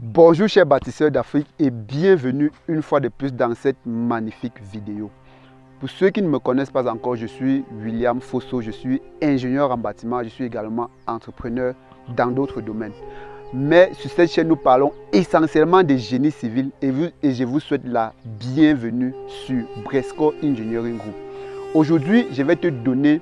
Bonjour chers bâtisseurs d'Afrique et bienvenue une fois de plus dans cette magnifique vidéo. Pour ceux qui ne me connaissent pas encore, je suis William Fosso, je suis ingénieur en bâtiment, je suis également entrepreneur dans d'autres domaines. Mais sur cette chaîne, nous parlons essentiellement des génies civils et je vous souhaite la bienvenue sur Bresco Engineering Group. Aujourd'hui, je vais te donner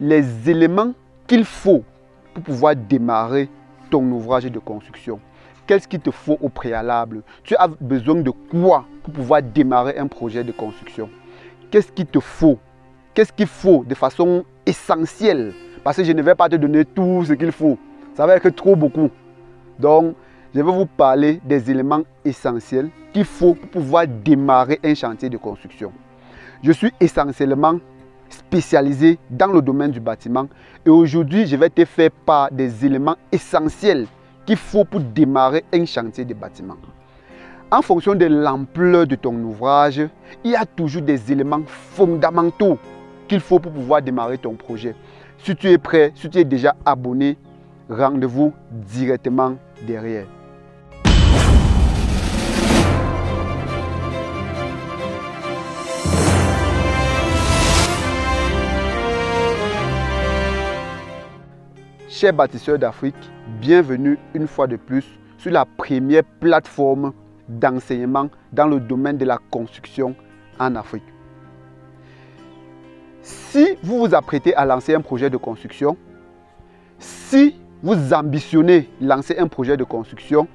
les éléments qu'il faut pour pouvoir démarrer ton ouvrage de construction. Qu'est-ce qu'il te faut au préalable? Tu as besoin de quoi pour pouvoir démarrer un projet de construction? Qu'est-ce qu'il te faut? Qu'est-ce qu'il faut de façon essentielle? Parce que je ne vais pas te donner tout ce qu'il faut. Ça va être trop beaucoup. Donc, je vais vous parler des éléments essentiels qu'il faut pour pouvoir démarrer un chantier de construction. Je suis essentiellement spécialisé dans le domaine du bâtiment et aujourd'hui, je vais te faire part des éléments essentiels qu'il faut pour démarrer un chantier de bâtiment. En fonction de l'ampleur de ton ouvrage, il y a toujours des éléments fondamentaux qu'il faut pour pouvoir démarrer ton projet. Si tu es prêt, si tu es déjà abonné, rendez-vous directement derrière. Chers bâtisseurs d'Afrique, bienvenue une fois de plus sur la première plateforme d'enseignement dans le domaine de la construction en Afrique. Si vous vous apprêtez à lancer un projet de construction, si vous ambitionnez lancer un projet de construction,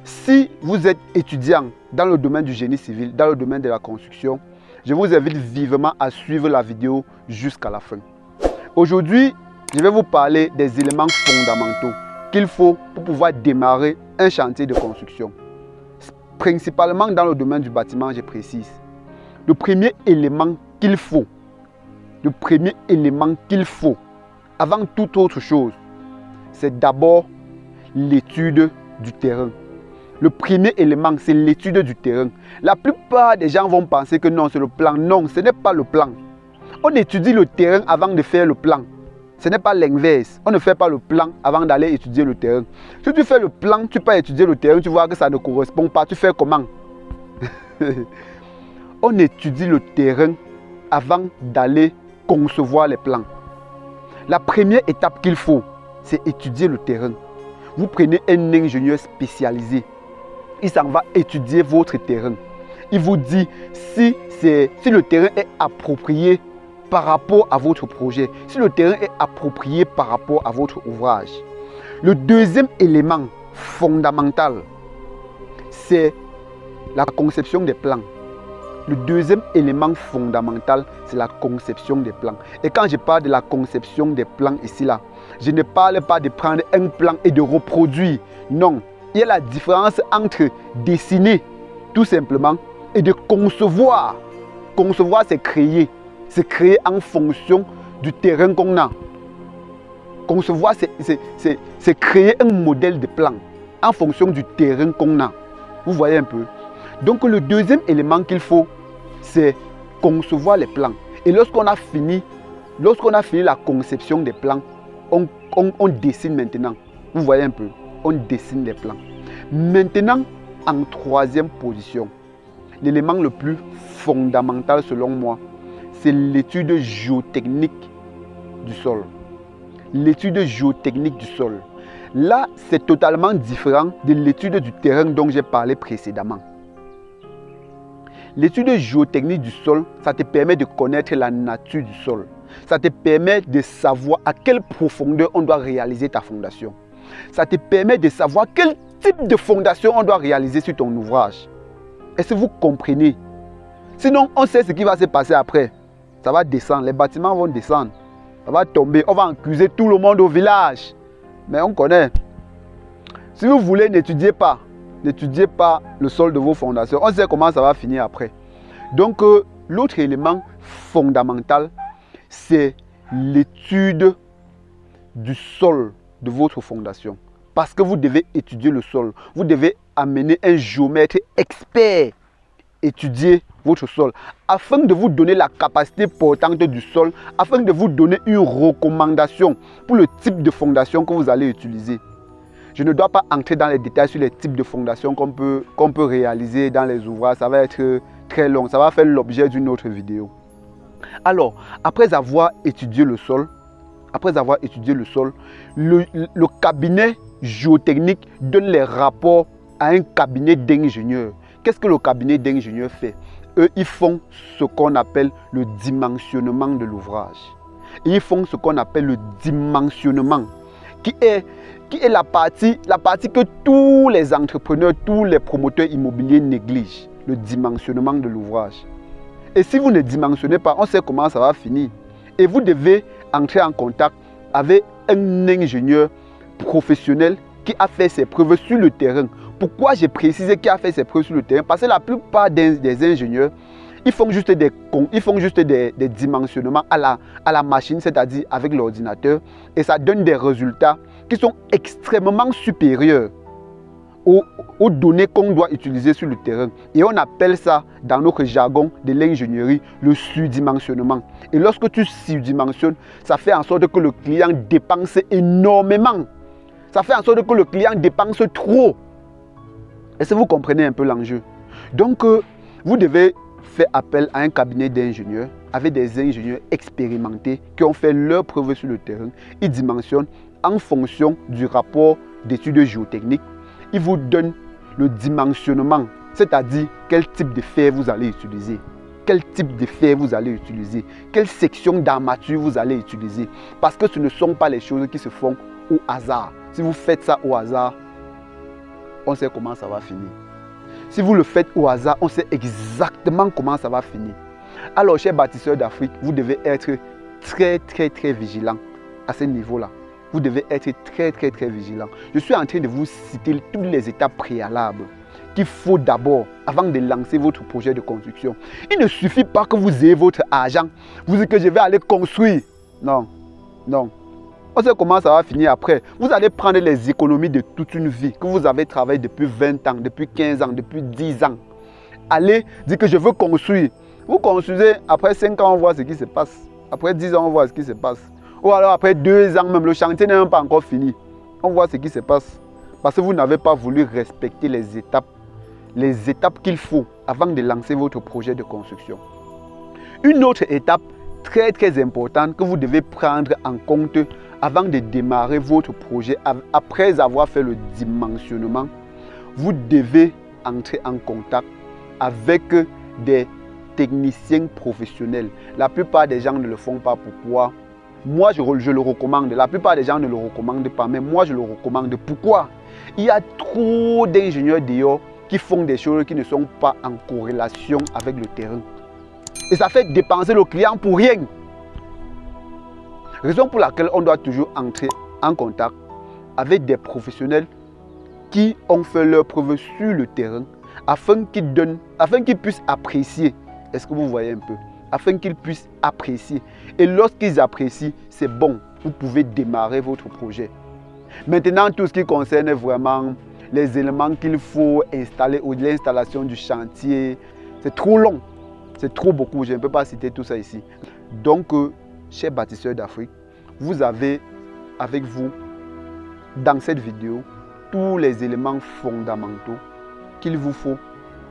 si vous êtes étudiant dans le domaine du génie civil, dans le domaine de la construction, je vous invite vivement à suivre la vidéo jusqu'à la fin. Aujourd'hui, je vais vous parler des éléments fondamentaux qu'il faut pour pouvoir démarrer un chantier de construction. Principalement dans le domaine du bâtiment, je précise. Le premier élément qu'il faut, avant toute autre chose, c'est d'abord l'étude du terrain. Le premier élément, c'est l'étude du terrain. La plupart des gens vont penser que non, c'est le plan. Non, ce n'est pas le plan. On étudie le terrain avant de faire le plan. Ce n'est pas l'inverse. On ne fait pas le plan avant d'aller étudier le terrain. Si tu fais le plan, tu peux étudier le terrain, tu vois que ça ne correspond pas. Tu fais comment? On étudie le terrain avant d'aller concevoir les plans. La première étape qu'il faut, c'est étudier le terrain. Vous prenez un ingénieur spécialisé. Il s'en va étudier votre terrain. Il vous dit si le terrain est approprié par rapport à votre projet, si le terrain est approprié par rapport à votre ouvrage. Le deuxième élément fondamental, c'est la conception des plans. Le deuxième élément fondamental, c'est la conception des plans. Et quand je parle de la conception des plans ici, là, je ne parle pas de prendre un plan et de reproduire. Non, il y a la différence entre dessiner, tout simplement, et de concevoir. Concevoir, c'est créer. C'est créer en fonction du terrain qu'on a. Concevoir, c'est créer un modèle de plan en fonction du terrain qu'on a. Vous voyez un peu? Donc le deuxième élément qu'il faut, c'est concevoir les plans. Et lorsqu'on a fini la conception des plans, on dessine maintenant. Vous voyez un peu? On dessine les plans. Maintenant, en troisième position, l'élément le plus fondamental selon moi, c'est l'étude géotechnique du sol. L'étude géotechnique du sol. Là, c'est totalement différent de l'étude du terrain dont j'ai parlé précédemment. L'étude géotechnique du sol, ça te permet de connaître la nature du sol. Ça te permet de savoir à quelle profondeur on doit réaliser ta fondation. Ça te permet de savoir quel type de fondation on doit réaliser sur ton ouvrage. Est-ce que vous comprenez? Sinon, on sait ce qui va se passer après. Ça va descendre, les bâtiments vont descendre, ça va tomber, on va accuser tout le monde au village. Mais on connaît. Si vous voulez, n'étudiez pas le sol de vos fondations. On sait comment ça va finir après. Donc, l'autre élément fondamental, c'est l'étude du sol de votre fondation. Parce que vous devez étudier le sol. Vous devez amener un géomètre expert étudier votre sol afin de vous donner la capacité portante du sol, afin de vous donner une recommandation pour le type de fondation que vous allez utiliser. Je ne dois pas entrer dans les détails sur les types de fondations qu'on peut réaliser dans les ouvrages. Ça va être très long. Ça va faire l'objet d'une autre vidéo. Alors, après avoir étudié le sol, le cabinet géotechnique donne les rapports à un cabinet d'ingénieurs. Qu'est-ce que le cabinet d'ingénieurs fait? Eux, ils font ce qu'on appelle le dimensionnement de l'ouvrage. Ils font ce qu'on appelle le dimensionnement, qui est la partie que tous les entrepreneurs, tous les promoteurs immobiliers négligent, le dimensionnement de l'ouvrage. Et si vous ne dimensionnez pas, on sait comment ça va finir. Et vous devez entrer en contact avec un ingénieur professionnel qui a fait ses preuves sur le terrain. Pourquoi j'ai précisé qu'il a fait ses preuves sur le terrain? Parce que la plupart des ingénieurs, ils font juste des dimensionnements à la machine, c'est-à-dire avec l'ordinateur, et ça donne des résultats qui sont extrêmement supérieurs aux données qu'on doit utiliser sur le terrain. Et on appelle ça, dans notre jargon de l'ingénierie, le surdimensionnement. Et lorsque tu surdimensionnes, ça fait en sorte que le client dépense énormément. Ça fait en sorte que le client dépense trop. Est-ce que vous comprenez un peu l'enjeu? Donc, vous devez faire appel à un cabinet d'ingénieurs avec des ingénieurs expérimentés qui ont fait leurs preuves sur le terrain. Ils dimensionnent en fonction du rapport d'études géotechniques. Ils vous donnent le dimensionnement, c'est-à-dire quel type de fer vous allez utiliser, quel type de fer vous allez utiliser, quelle section d'armature vous allez utiliser. Parce que ce ne sont pas les choses qui se font au hasard. Si vous faites ça au hasard, on sait comment ça va finir. Si vous le faites au hasard, on sait exactement comment ça va finir. Alors, chers bâtisseurs d'Afrique, vous devez être très vigilant à ce niveau-là. Vous devez être très vigilant. Je suis en train de vous citer toutes les étapes préalables qu'il faut d'abord, avant de lancer votre projet de construction. Il ne suffit pas que vous ayez votre argent, vous dites que je vais aller construire. Non, non. On sait comment ça va finir après. Vous allez prendre les économies de toute une vie que vous avez travaillé depuis 20 ans, depuis 15 ans, depuis 10 ans. Allez dire que je veux construire. Vous construisez, après 5 ans, on voit ce qui se passe. Après 10 ans, on voit ce qui se passe. Ou alors après 2 ans même, le chantier n'est même pas encore fini. On voit ce qui se passe. Parce que vous n'avez pas voulu respecter les étapes qu'il faut avant de lancer votre projet de construction. Une autre étape très importante que vous devez prendre en compte avant de démarrer votre projet, après avoir fait le dimensionnement, vous devez entrer en contact avec des techniciens professionnels. La plupart des gens ne le font pas. Pourquoi? Moi, je le recommande. La plupart des gens ne le recommandent pas, mais moi, je le recommande. Pourquoi? Il y a trop d'ingénieurs dehors qui font des choses qui ne sont pas en corrélation avec le terrain. Et ça fait dépenser le client pour rien. Raison pour laquelle on doit toujours entrer en contact avec des professionnels qui ont fait leurs preuves sur le terrain afin qu'ils puissent apprécier. Est-ce que vous voyez un peu? Afin qu'ils puissent apprécier. Et lorsqu'ils apprécient, c'est bon. Vous pouvez démarrer votre projet. Maintenant, tout ce qui concerne vraiment les éléments qu'il faut installer ou l'installation du chantier, c'est trop long. C'est trop beaucoup. Je ne peux pas citer tout ça ici. Donc, chers bâtisseurs d'Afrique, vous avez avec vous, dans cette vidéo, tous les éléments fondamentaux qu'il vous faut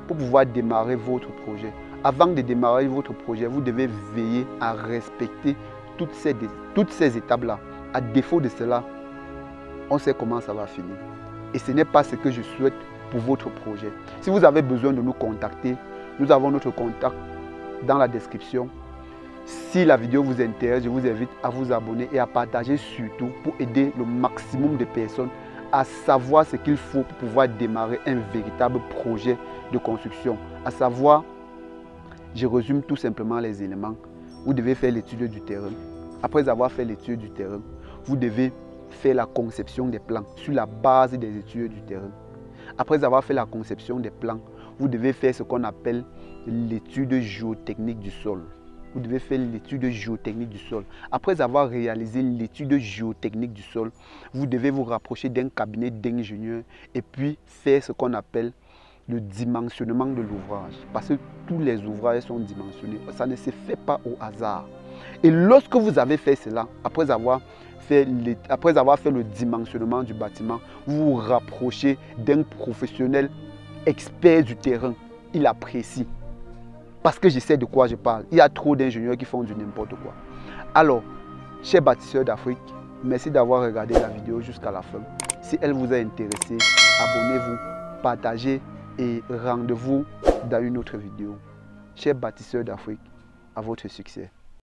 pour pouvoir démarrer votre projet. Avant de démarrer votre projet, vous devez veiller à respecter toutes ces étapes-là. À défaut de cela, on sait comment ça va finir. Et ce n'est pas ce que je souhaite pour votre projet. Si vous avez besoin de nous contacter, nous avons notre contact dans la description. Si la vidéo vous intéresse, je vous invite à vous abonner et à partager surtout pour aider le maximum de personnes à savoir ce qu'il faut pour pouvoir démarrer un véritable projet de construction. À savoir, je résume tout simplement les éléments. Vous devez faire l'étude du terrain. Après avoir fait l'étude du terrain, vous devez faire la conception des plans sur la base des études du terrain. Après avoir fait la conception des plans, vous devez faire ce qu'on appelle l'étude géotechnique du sol. Vous devez faire l'étude géotechnique du sol. Après avoir réalisé l'étude géotechnique du sol, vous devez vous rapprocher d'un cabinet d'ingénieurs et puis faire ce qu'on appelle le dimensionnement de l'ouvrage. Parce que tous les ouvrages sont dimensionnés. Ça ne se fait pas au hasard. Et lorsque vous avez fait cela, après avoir après avoir fait le dimensionnement du bâtiment, vous vous rapprochez d'un professionnel expert du terrain. Il apprécie. Parce que je sais de quoi je parle. Il y a trop d'ingénieurs qui font du n'importe quoi. Alors, chers bâtisseurs d'Afrique, merci d'avoir regardé la vidéo jusqu'à la fin. Si elle vous a intéressé, abonnez-vous, partagez et rendez-vous dans une autre vidéo. Chers bâtisseurs d'Afrique, à votre succès.